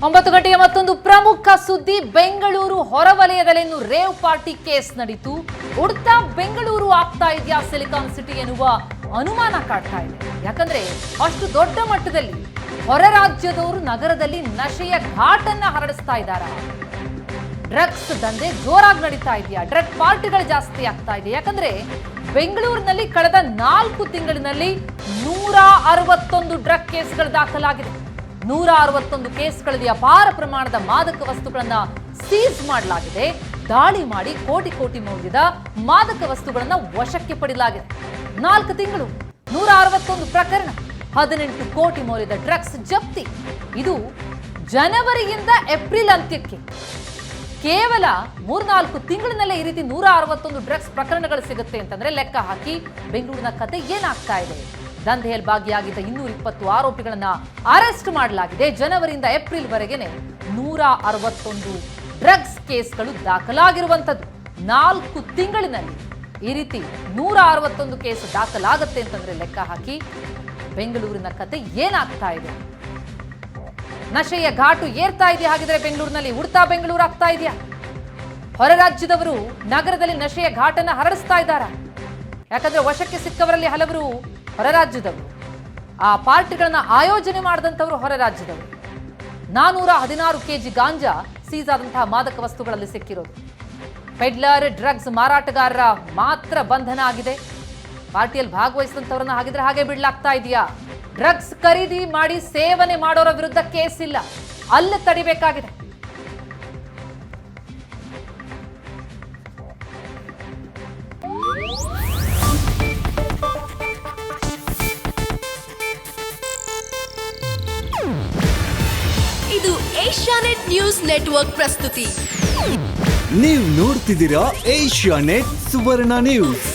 9 ಗಂಟೆಯ ಮತ್ತೊಂದು ಪ್ರಮುಖ ಸುದ್ದಿ. ಬೆಂಗಳೂರು ಹೊರವಲಯದಲ್ಲಿ ರೇವ್ ಪಾರ್ಟಿ ಕೇಸ್ ನಡೀತು. ಉಡ್ತಾ ಬೆಂಗಳೂರು ಆಗ್ತಾ ಇದೆಯಾ ಸಿಲಿಕಾನ್ ಸಿಟಿ ಎನ್ನುವ ಅನುಮಾನ ಕಾಡ್ತಾ ಇದೆ. ಯಾಕಂದ್ರೆ ಅಷ್ಟು ದೊಡ್ಡ ಮಟ್ಟದಲ್ಲಿ ಹೊರ ರಾಜ್ಯದವರು ನಗರದಲ್ಲಿ ನಶೆಯ ಘಾಟನ್ನ ಹರಡಿಸ್ತಾ ಇದ್ದಾರೆ. ಡ್ರಗ್ಸ್ ದಂಧೆ ಜೋರಾಗಿ ನಡೀತಾ ಇದೆಯಾ, ಡ್ರಗ್ ಪಾರ್ಟಿಗಳು ಜಾಸ್ತಿ ಆಗ್ತಾ ಇದೆ. ಯಾಕಂದ್ರೆ ಬೆಂಗಳೂರಿನಲ್ಲಿ ಕಳೆದ 4 ತಿಂಗಳಿನಲ್ಲಿ 161 ಡ್ರಗ್ ಕೇಸ್ಗಳು ದಾಖಲಾಗಿದೆ. 161 ಕೇಸ್ಗಳಲ್ಲಿ ಅಪಾರ ಪ್ರಮಾಣದ ಮಾದಕ ವಸ್ತುಗಳನ್ನ ಸೀಸ್ ಮಾಡಲಾಗಿದೆ. ದಾಳಿ ಮಾಡಿ ಕೋಟಿ ಕೋಟಿ ಮೌಲ್ಯದ ಮಾದಕ ವಸ್ತುಗಳನ್ನ ವಶಕ್ಕೆ ಪಡೆಯಲಾಗಿದೆ. 4 ತಿಂಗಳು 161 ಪ್ರಕರಣ, 18 ಕೋಟಿ ಮೌಲ್ಯದ ಡ್ರಗ್ಸ್ ಜಪ್ತಿ. ಇದು ಜನವರಿಯಿಂದ ಏಪ್ರಿಲ್ ಅಂತ್ಯಕ್ಕೆ ಕೇವಲ 3-4 ತಿಂಗಳಿನಲ್ಲೇ ಈ ರೀತಿ 161 ಡ್ರಗ್ಸ್ ಪ್ರಕರಣಗಳು ಸಿಗುತ್ತೆ ಅಂತಂದ್ರೆ ಲೆಕ್ಕ ಹಾಕಿ ಬೆಂಗಳೂರಿನ ಕತೆ ಏನಾಗ್ತಾ ಇದೆ. ದಂಧೆಯಲ್ಲಿ ಭಾಗಿಯಾಗಿದ್ದ 220 ಆರೋಪಿಗಳನ್ನ ಅರೆಸ್ಟ್ ಮಾಡಲಾಗಿದೆ. ಜನವರಿಯಿಂದ ಏಪ್ರಿಲ್ ವರೆಗೆನೆ 161 ಡ್ರಗ್ಸ್ ಕೇಸ್ಗಳು ದಾಖಲಾಗಿರುವಂತದ್ದು. 4 ತಿಂಗಳಿನಲ್ಲಿ ಈ ರೀತಿ 161 ಕೇಸ್ ದಾಖಲಾಗುತ್ತೆ ಅಂತಂದ್ರೆ ಲೆಕ್ಕ ಹಾಕಿ ಬೆಂಗಳೂರಿನ ಕತೆ ಏನಾಗ್ತಾ ಇದೆ. ನಶೆಯ ಘಾಟು ಏರ್ತಾ ಇದೆಯಾ? ಹಾಗಿದ್ರೆ ಬೆಂಗಳೂರಿನಲ್ಲಿ ಉಡ್ತಾ ಬೆಂಗಳೂರು ಆಗ್ತಾ ಇದೆಯಾ? ಹೊರ ರಾಜ್ಯದವರು ನಗರದಲ್ಲಿ ನಶೆಯ ಘಾಟನ್ನ ಹರಡಿಸ್ತಾ ಇದ್ದಾರಾ? ಯಾಕಂದ್ರೆ ವಶಕ್ಕೆ ಸಿಕ್ಕವರಲ್ಲಿ ಹಲವರು ಹೊರ ರಾಜ್ಯದವರು, ಆ ಪಾರ್ಟಿಗಳನ್ನ ಆಯೋಜನೆ ಮಾಡಿದಂಥವರು ಹೊರ ರಾಜ್ಯದವರು. 416 ಕೆಜಿ ಗಾಂಜಾ ಸೀಸ್ ಆದಂತಹ ಮಾದಕ ವಸ್ತುಗಳಲ್ಲಿ ಸಿಕ್ಕಿರೋದು. ಪೆಡ್ಲರ್, ಡ್ರಗ್ಸ್ ಮಾರಾಟಗಾರರ ಮಾತ್ರ ಬಂಧನ ಆಗಿದೆ. ಪಾರ್ಟಿಯಲ್ಲಿ ಭಾಗವಹಿಸಿದಂಥವ್ರನ್ನ ಹಾಗಿದ್ರೆ ಹಾಗೆ ಬಿಡ್ಲಾಗ್ತಾ ಇದೆಯಾ? ಡ್ರಗ್ಸ್ ಖರೀದಿ ಮಾಡಿ ಸೇವನೆ ಮಾಡೋರ ವಿರುದ್ಧ ಕೇಸ್ ಇಲ್ಲ, ಅಲ್ಲೇ ತಡಿಬೇಕಾಗಿದೆ. ಇದು ಏಷ್ಯಾನೆಟ್ ನ್ಯೂಸ್ ನೆಟ್ವರ್ಕ್ ಪ್ರಸ್ತುತಿ. ನೀವು ನೋಡ್ತಿದ್ದೀರಾ ಏಷ್ಯಾನೆಟ್ ಸುವರ್ಣ ನ್ಯೂಸ್.